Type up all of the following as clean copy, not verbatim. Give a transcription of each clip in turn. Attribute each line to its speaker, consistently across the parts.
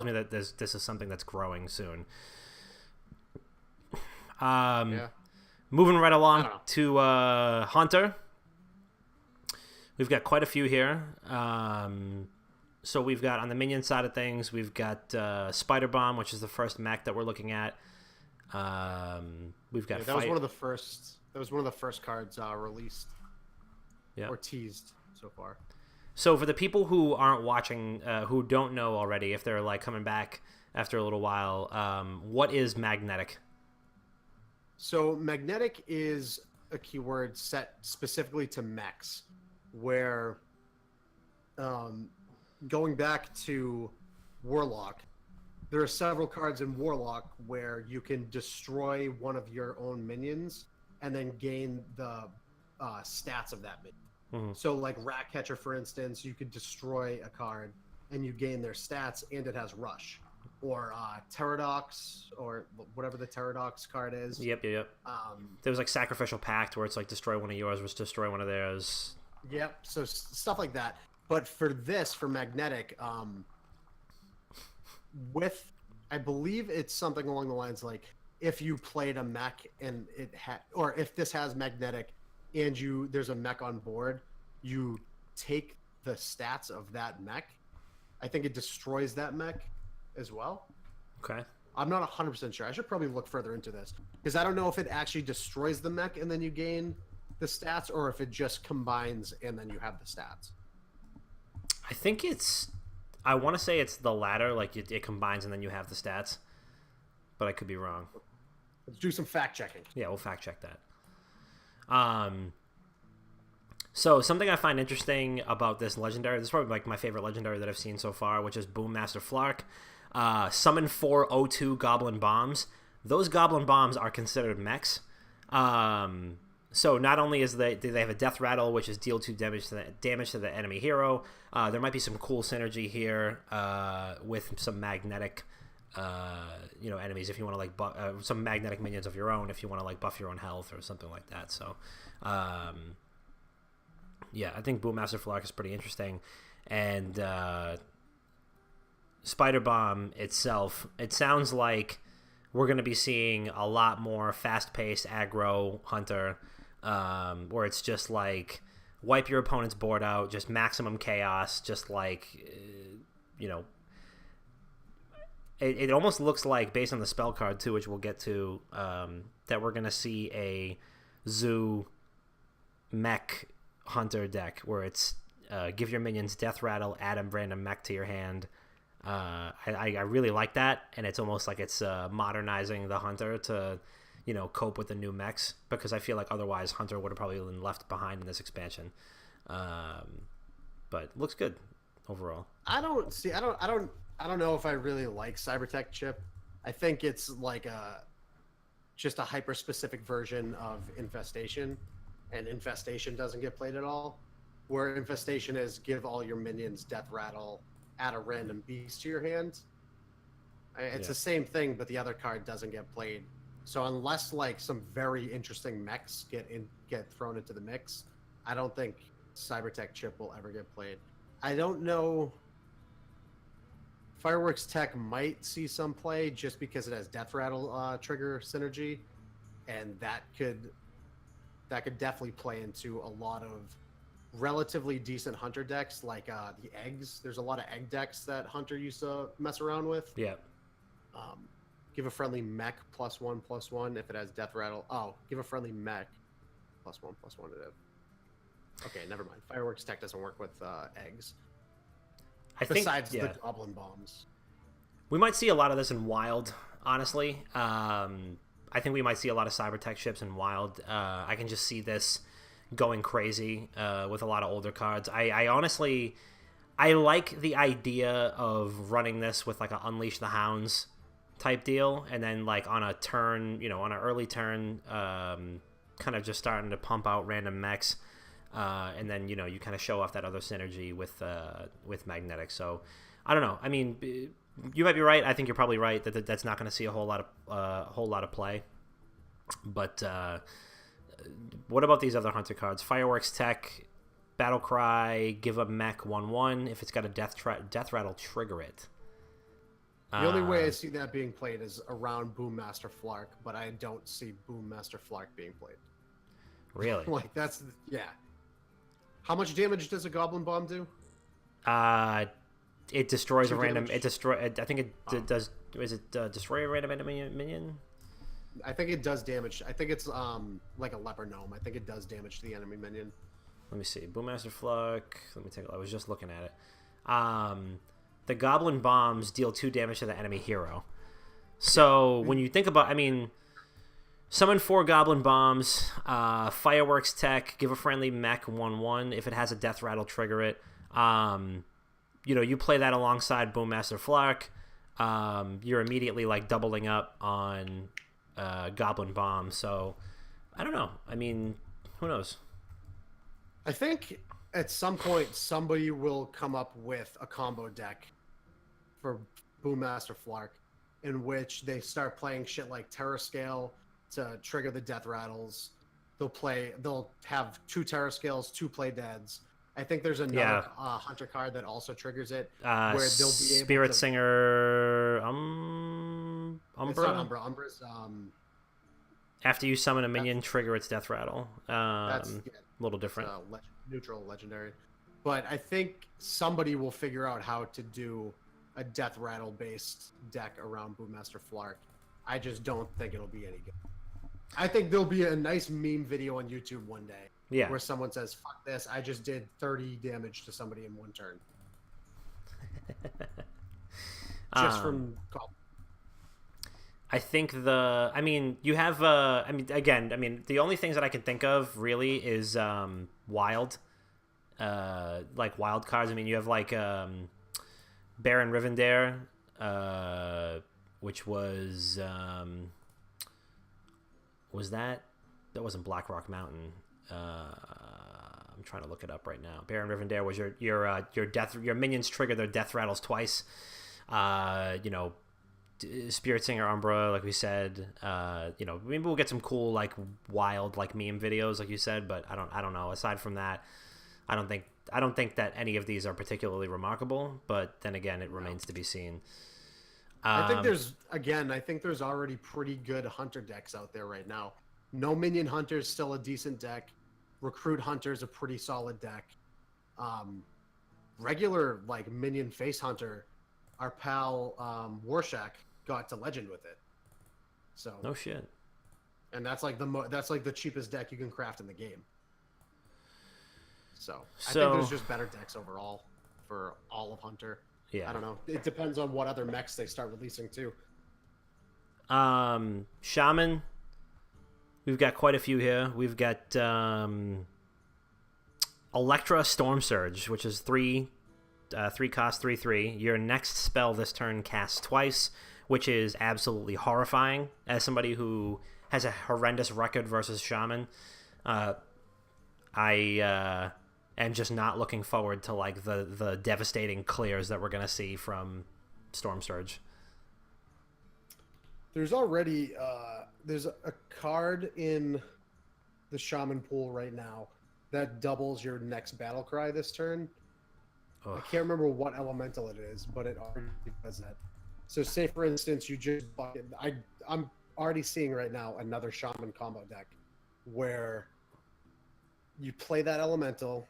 Speaker 1: me that this is something that's growing soon. Moving right along to Hunter. We've got quite a few here. So we've got, on the minion side of things, we've got Spider Bomb, which is the first mech that we're looking at. We've got
Speaker 2: that was one of the first. That was one of the first cards released or teased so far.
Speaker 1: So for the people who aren't watching, who don't know already, if they're like coming back after a little while, what is magnetic?
Speaker 2: So magnetic is a keyword set specifically to mechs, where going back to Warlock, there are several cards in Warlock where you can destroy one of your own minions and then gain the stats of that minion. Mm-hmm. So like Ratcatcher, for instance, you could destroy a card and you gain their stats, and it has Rush. Or Pterodox, or whatever the Pterodox card is.
Speaker 1: Yep. There was like Sacrificial Pact, where it's like destroy one of yours, was destroy one of theirs.
Speaker 2: Yep, so stuff like that. But for magnetic, I believe it's something along the lines like, if you played a mech and or if this has magnetic and there's a mech on board, you take the stats of that mech. I think it destroys that mech as well.
Speaker 1: Okay.
Speaker 2: I'm not 100% sure. I should probably look further into this, because I don't know if it actually destroys the mech and then you gain the stats, or if it just combines and then you have the stats.
Speaker 1: I want to say it's the latter, like it combines and then you have the stats, but I could be wrong.
Speaker 2: Let's do some fact checking.
Speaker 1: Yeah, we'll fact check that. So something I find interesting about this legendary, this is probably like my favorite legendary that I've seen so far, which is Boommaster Flark. Summon 4 O2 Goblin Bombs. Those Goblin Bombs are considered mechs. So not only do they have a Death Rattle, which is deal 2 damage to the enemy hero. There might be some cool synergy here with some magnetic, enemies, if you want to like some magnetic minions of your own, if you want to like buff your own health or something like that. So, yeah, I think Boommaster Flark is pretty interesting, and Spider Bomb itself, it sounds like we're going to be seeing a lot more fast-paced aggro Hunter, where it's just like wipe your opponent's board out, just maximum chaos, just like, it almost looks like, based on the spell card too, which we'll get to, that we're going to see a Zoo mech Hunter deck where it's give your minions Death Rattle, add a random mech to your hand. I really like that, and it's almost like it's modernizing the Hunter to, cope with the new mechs, because I feel like otherwise Hunter would have probably been left behind in this expansion. But looks good overall.
Speaker 2: I don't know if I really like Cybertech Chip. I think it's like just a hyper specific version of Infestation, and Infestation doesn't get played at all. Where Infestation is give all your minions Death Rattle, add a random beast to your hand. It's the same thing, but the other card doesn't get played. So unless like some very interesting mechs get thrown into the mix, I don't think Cybertech Chip will ever get played. I don't know. Fireworks Tech might see some play just because it has Death Rattle trigger synergy, and that could definitely play into a lot of relatively decent Hunter decks, like the eggs. There's a lot of egg decks that Hunter used to mess around with.
Speaker 1: Yeah.
Speaker 2: Give a friendly mech +1/+1 if it has Death Rattle. Oh, give a friendly mech +1/+1 to it. Okay, never mind. Fireworks Tech doesn't work with eggs. Besides the Goblin Bombs.
Speaker 1: We might see a lot of this in Wild, honestly. I think we might see a lot of Cybertech ships in Wild. I can just see this going crazy with a lot of older cards. I honestly, I like the idea of running this with like an Unleash the Hounds type deal, and then like on a turn, on an early turn, kind of just starting to pump out random mechs, and then you kind of show off that other synergy with magnetic. So I don't know. I mean, you might be right. I think you're probably right that that's not going to see a whole lot of play. But what about these other Hunter cards? Fireworks Tech, Battle Cry, give a mech 1/1 if it's got a Death Rattle, trigger it.
Speaker 2: The only way I see that being played is around Boommaster Flark, but I don't see Boommaster Flark being played.
Speaker 1: Really?
Speaker 2: Like yeah. How much damage does a Goblin Bomb do?
Speaker 1: It destroys
Speaker 2: 2
Speaker 1: a random.
Speaker 2: damage?
Speaker 1: It destroy. I think it does. Is it destroy a random enemy minion?
Speaker 2: I think it does damage. I think it's like a leper gnome. I think it does damage to the enemy minion.
Speaker 1: Let me see. Boommaster Flark. Let me take. I was just looking at it. The Goblin Bombs deal 2 damage to the enemy hero. So when you think about, I mean, summon 4 Goblin Bombs, Fireworks Tech, give a friendly mech 1/1. If it has a Death Rattle, trigger it. You know, you play that alongside Boommaster Flark. You're immediately like doubling up on Goblin Bomb. So I don't know. I mean, who knows?
Speaker 2: I think at some point somebody will come up with a combo deck for Boommaster Flark in which they start playing shit like Terror Scale to trigger the Death Rattles. They'll have 2 Terror Scales, 2 Play Deads. I think there's another Hunter card that also triggers it, where they'll be able
Speaker 1: Spirit
Speaker 2: to...
Speaker 1: Singer, Umbra.
Speaker 2: It's not Umbra. Umbra's
Speaker 1: after you summon a minion, trigger its Death Rattle.
Speaker 2: that's
Speaker 1: A little different.
Speaker 2: Neutral legendary, but I think somebody will figure out how to do a Death Rattle based deck around Boommaster Flark. I just don't think it'll be any good. I think there'll be a nice meme video on YouTube one day.
Speaker 1: Yeah.
Speaker 2: Where someone says, "Fuck this! I just did 30 damage to somebody in 1 turn." Just from call.
Speaker 1: I think I mean, you have, I mean, again, I mean, the only things that I can think of really is wild, like wild cards. I mean, you have like Baron Rivendare, which was that wasn't Blackrock Mountain. I'm trying to look it up right now. Baron Rivendare was your minions trigger their Death Rattles twice. You know, Spirit Singer Umbra, like we said. You know, maybe we'll get some cool like wild like meme videos, like you said. But I don't know. Aside from that, I don't think that any of these are particularly remarkable. But then again, it remains to be seen.
Speaker 2: I think there's already pretty good Hunter decks out there right now. No Minion Hunter is still a decent deck. Recruit Hunter is a pretty solid deck. Regular like Minion Face Hunter, our pal Warshak got to Legend with it. So
Speaker 1: no shit.
Speaker 2: And that's like the cheapest deck you can craft in the game. So I think there's just better decks overall for all of Hunter.
Speaker 1: Yeah.
Speaker 2: I don't know. It depends on what other mechs they start releasing too.
Speaker 1: Shaman. We've got quite a few here. We've got Electra Storm Surge, which is 3 cost 3/3. Your next spell this turn casts twice, which is absolutely horrifying. As somebody who has a horrendous record versus Shaman, I am just not looking forward to like the devastating clears that we're gonna see from Storm Surge.
Speaker 2: There's already there's a card in the Shaman pool right now that doubles your next battle cry this turn. Ugh. I can't remember what elemental it is, but it already does that. So say for instance, I'm already seeing right now another Shaman combo deck where you play that elemental,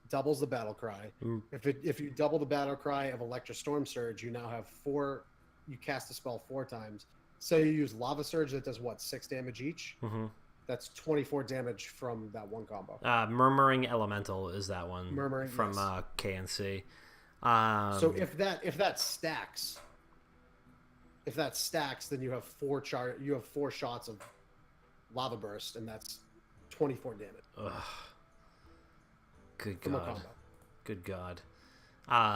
Speaker 2: doubles the battle cry. If you double the battle cry of Electra Storm Surge, you now have 4. You cast the spell 4 times. So you use Lava Surge that does what, 6 damage each? Mm-hmm. That's 24 damage from that one combo.
Speaker 1: Murmuring Elemental is that one.
Speaker 2: Murmuring
Speaker 1: from
Speaker 2: yes.
Speaker 1: KNC.
Speaker 2: So if that stacks, then you have 4 shots of Lava Burst, and that's 24 damage.
Speaker 1: Ugh. Good
Speaker 2: from
Speaker 1: God.
Speaker 2: A combo.
Speaker 1: Good God.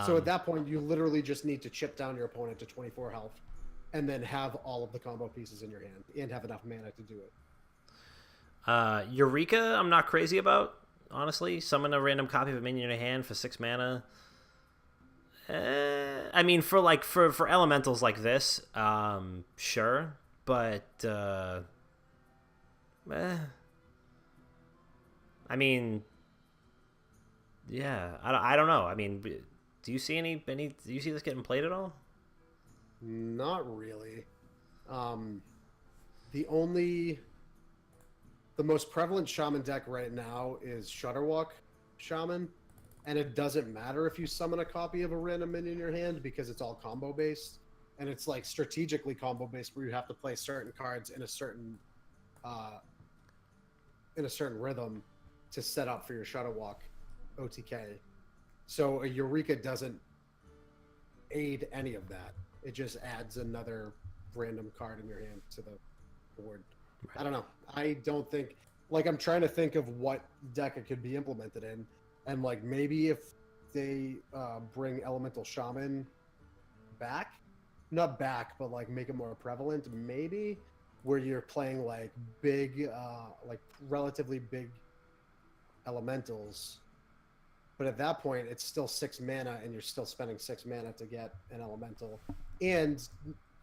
Speaker 2: So at that point, you literally just need to chip down your opponent to 24 health, and then have all of the combo pieces in your hand, and have enough mana to do it.
Speaker 1: Eureka, I'm not crazy about, honestly. Summon a random copy of a minion in your hand for 6 mana. I mean, for elementals like this, sure, but I mean, yeah, I don't know. I mean, do you see this getting played at all?
Speaker 2: Not really. Um, the only the most prevalent shaman deck right now is Shudderwalk Shaman, and it doesn't matter if you summon a copy of a random minion in your hand because it's all combo based, and it's like strategically combo based where you have to play certain cards uh, in a certain rhythm to set up for your Shudderwalk OTK. So a Eureka doesn't aid any of that. It just adds another random card in your hand to the board. I don't know. I don't think, like, I'm trying to think of what deck it could be implemented in, and like maybe if they bring Elemental Shaman back, not back, but like make it more prevalent, maybe where you're playing like big, like relatively big elementals. But at that point, it's still 6 mana, and you're still spending 6 mana to get an elemental. And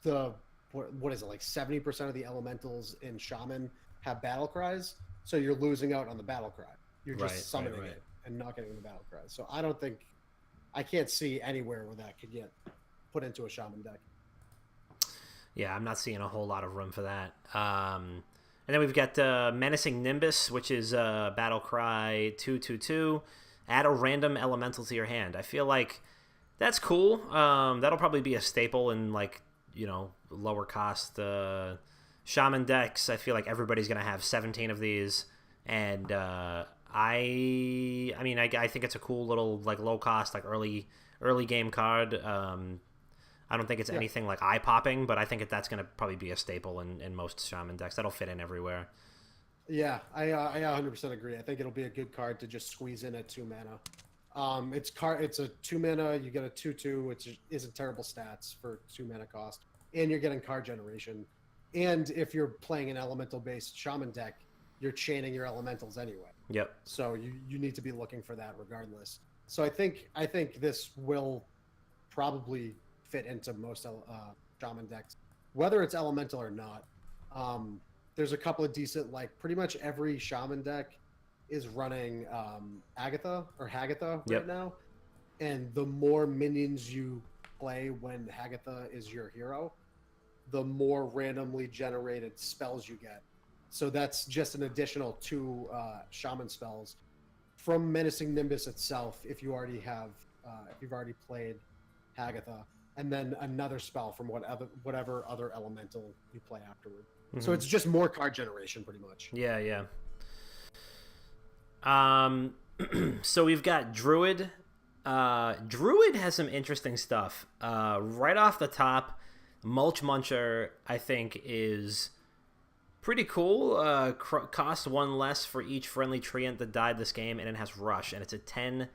Speaker 2: the what is it, like 70% of the elementals in Shaman have battle cries, so you're losing out on the battle cry. You're just summoning it and not getting the battle cries. So I can't see anywhere where that could get put into a Shaman deck.
Speaker 1: Yeah, I'm not seeing a whole lot of room for that. And then we've got Menacing Nimbus, which is Battle Cry 2/2/2. Add a random elemental to your hand. I feel like that's cool. That'll probably be a staple in, like, you know, lower cost Shaman decks. I feel like everybody's going to have 17 of these. And I mean, I think it's a cool little, like, low cost, like, early game card. I don't think it's anything like eye-popping, but I think that's going to probably be a staple in most Shaman decks. That'll fit in everywhere.
Speaker 2: Yeah, I 100% agree. I think it'll be a good card to just squeeze in at 2 mana. It's a 2 mana. You get a 2/2, which isn't terrible stats for 2 mana cost, and you're getting card generation. And if you're playing an elemental-based Shaman deck, you're chaining your elementals anyway.
Speaker 1: Yep.
Speaker 2: So you need to be looking for that regardless. So I think this will probably fit into most Shaman decks, whether it's elemental or not. There's a couple of decent, like pretty much every Shaman deck is running Agatha or Hagatha right now. And the more minions you play when Hagatha is your hero, the more randomly generated spells you get. So that's just an additional 2 Shaman spells from Menacing Nimbus itself if you've already played Hagatha, and then another spell from whatever other elemental you play afterward. Mm-hmm. So it's just more card generation, pretty much.
Speaker 1: Yeah. So we've got Druid. Druid has some interesting stuff. Right off the top, Mulch Muncher, I think, is pretty cool. Costs 1 less for each friendly treant that died this game, and it has Rush, and it's a 10.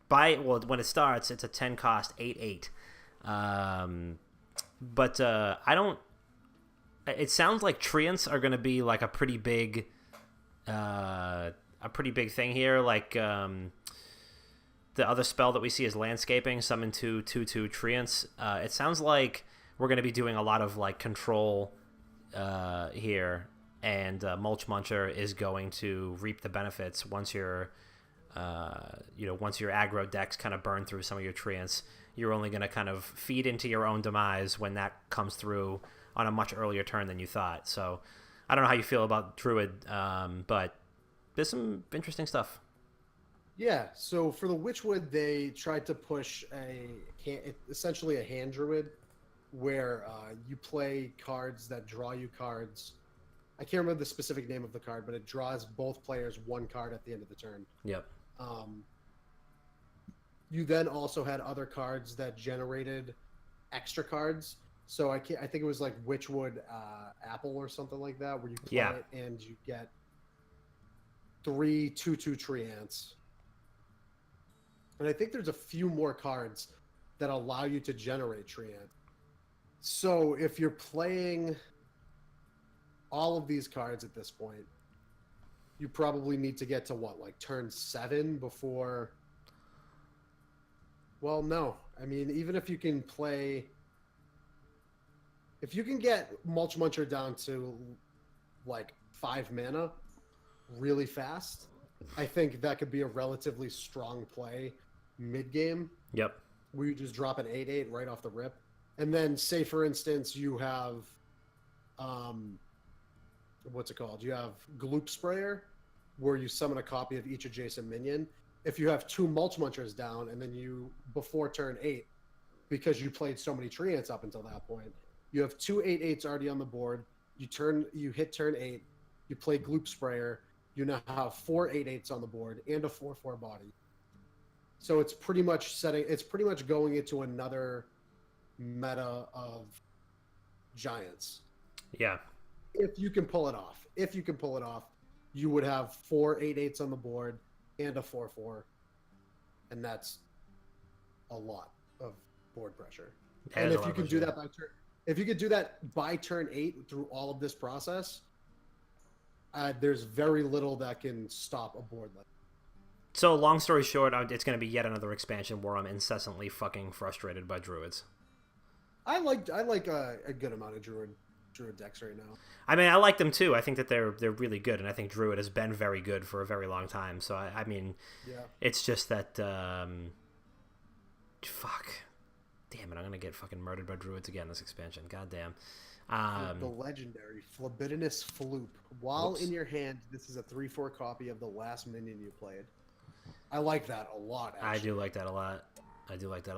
Speaker 1: When it starts, it's a 10 cost 8/8. But I don't. It sounds like treants are going to be like a pretty big thing here. Like the other spell that we see is Landscaping, summon 2/2/2 treants. It sounds like we're going to be doing a lot of like control here, and Mulch Muncher is going to reap the benefits once your aggro decks kind of burn through some of your treants. You're only going to kind of feed into your own demise when that comes through on a much earlier turn than you thought. So I don't know how you feel about Druid, but there's some interesting stuff.
Speaker 2: Yeah, so for the Witchwood, they tried to push essentially a hand Druid, where you play cards that draw you cards. I can't remember the specific name of the card, but it draws both players 1 card at the end of the turn.
Speaker 1: Yep.
Speaker 2: You then also had other cards that generated extra cards. So I think it was like Witchwood Apple or something like that, where you play it and you get 3 2/2 treants. And I think there's a few more cards that allow you to generate treant. So if you're playing all of these cards at this point, you probably need to get to like turn 7 before. Well, no. I mean, even if you can get Mulch Muncher down to like 5 mana really fast, I think that could be a relatively strong play mid-game.
Speaker 1: Yep.
Speaker 2: Where you just drop an 8/8 right off the rip. And then, say for instance, you have, what's it called? You have Gloop Sprayer, where you summon a copy of each adjacent minion. If you have 2 Mulch Munchers down, and then you, before turn 8, because you played so many Tree Ants up until that point, you have 2 8/8s already on the board. You hit turn 8, you play Gloop Sprayer, you now have 4 8/8s on the board and a 4/4 body. So it's pretty much going into another meta of giants.
Speaker 1: Yeah.
Speaker 2: If you can pull it off. You would have 4 8/8s on the board and a 4/4. And that's a lot of board pressure. And if you can do that by turn 8 through all of this process, there's very little that can stop a board like that.
Speaker 1: So, long story short, it's going to be yet another expansion where I'm incessantly fucking frustrated by druids.
Speaker 2: I like a good amount of druid decks right now.
Speaker 1: I mean, I like them too. I think that they're really good, and I think druid has been very good for a very long time. So I mean,
Speaker 2: yeah,
Speaker 1: it's just that fuck, damn it, I'm gonna get fucking murdered by druids again this expansion. God damn.
Speaker 2: The legendary Phlebinus Floop. While in your hand, this is a 3/4 copy of the last minion you played. I like that a lot. Actually.
Speaker 1: I do like that a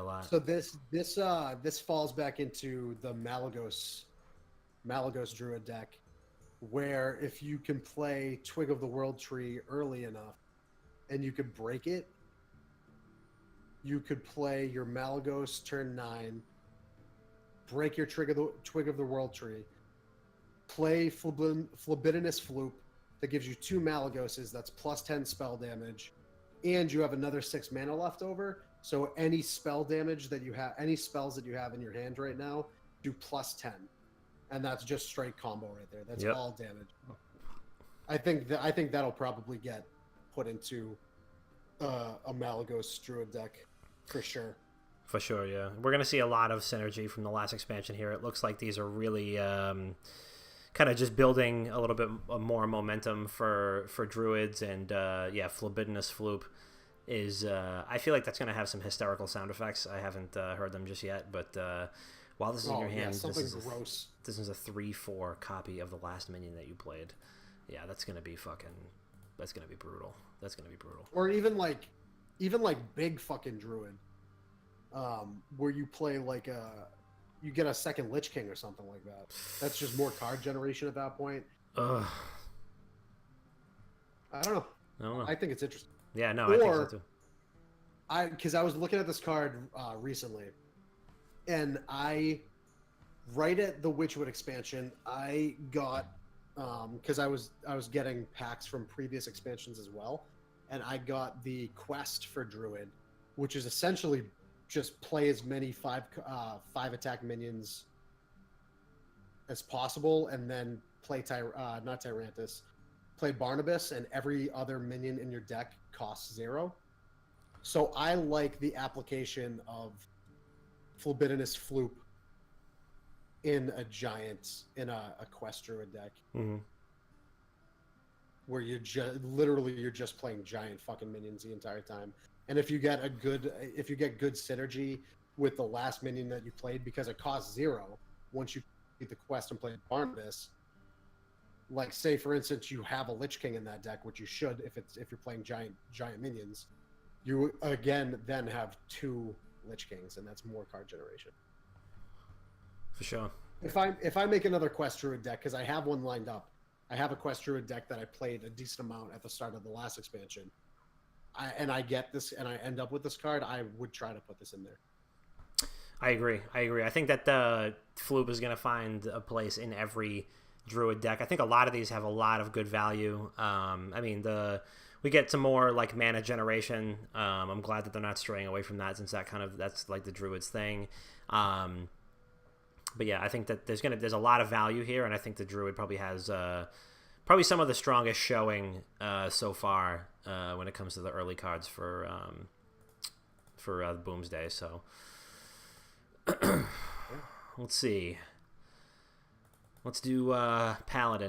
Speaker 1: lot.
Speaker 2: So this falls back into the Malagos Druid deck, where if you can play Twig of the World Tree early enough, and you could break it, you could play your Malagos turn 9, break your Twig of the World Tree, play Phlebinus Floop that gives you 2 Malagoses, that's plus 10 spell damage, and you have another 6 mana left over. So any spell damage that you have, any spells that you have in your hand right now, do plus 10, and that's just straight combo right there. That's all damage. I think that'll probably get put into a Malagos Druid deck for sure.
Speaker 1: For sure, yeah. We're going to see a lot of synergy from the last expansion here. It looks like these are really kind of just building a little bit more momentum for druids, and Phlebinus Floop is I feel like that's going to have some hysterical sound effects. I haven't heard them just yet, but while this is in your hand, this is a 3/4 copy of the last minion that you played. Yeah, that's going to be brutal. Or
Speaker 2: even like big fucking druid, where you play like you get a second Lich King or something like that. That's just more card generation at that point.
Speaker 1: Ugh.
Speaker 2: I don't know. I think it's interesting.
Speaker 1: Yeah, no, I think so too.
Speaker 2: Because I was looking at this card recently, and right at the Witchwood expansion, I got because I was getting packs from previous expansions as well, and I got the quest for Druid, which is essentially just play as many 5 attack minions as possible, and then play not Tyrantus, play Barnabas, and every other minion in your deck costs 0. So I like the application of Phlebinus Floop in a quest druid deck, where you're just playing giant fucking minions the entire time. And if you get good synergy with the last minion that you played, because it costs 0 once you beat the quest and play Barnabas. Like, say for instance you have a Lich King in that deck, which you should if you're playing giant minions, you again then have 2 Lich Kings, and that's more card generation.
Speaker 1: For sure.
Speaker 2: If I make another quest druid deck, because I have one lined up, I have a quest druid deck that I played a decent amount at the start of the last expansion. I get this, and I end up with this card, I would try to put this in there.
Speaker 1: I agree. I think that the Floop is going to find a place in every druid deck. I think a lot of these have a lot of good value. I mean, we get some more like mana generation. I'm glad that they're not straying away from that, since that's like the druid's thing. But yeah, I think that there's a lot of value here, and I think the druid probably has probably some of the strongest showing so far when it comes to the early cards for Boomsday. So let's see. Let's do Paladin.